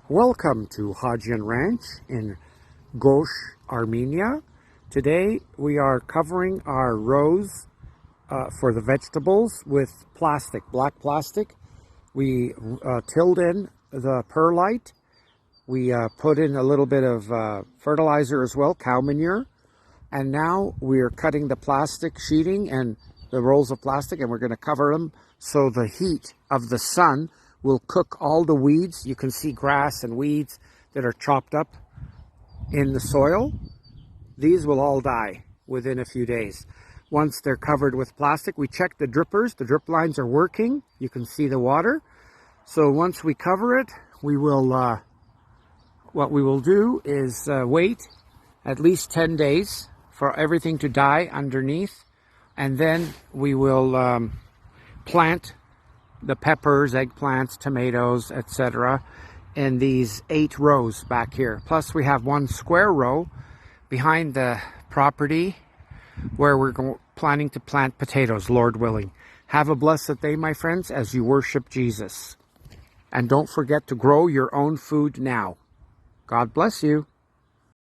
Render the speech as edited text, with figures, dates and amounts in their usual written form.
Welcome to Hajian Ranch in Kosh, Armenia. Today we are covering our rows for the vegetables with plastic, black plastic. We tilled in the perlite. We put in a little bit of fertilizer as well, cow manure. And now we're cutting the plastic sheeting and the rolls of plastic, and we're going to cover them so the heat of the sun will cook all the weeds. You can see grass and weeds that are chopped up in the soil. These will all die within a few days. Once they're covered with plastic, we check the drippers. The drip lines are working. You can see the water. So once we cover it, we will, what we will do is wait at least 10 days for everything to die underneath. And then we will plant the peppers, eggplants, tomatoes, etc. in these 8 rows back here. Plus we have one square row behind the property where we're planning to plant potatoes, Lord willing. Have a blessed day, my friends, as you worship Jesus. And don't forget to grow your own food now. God bless you.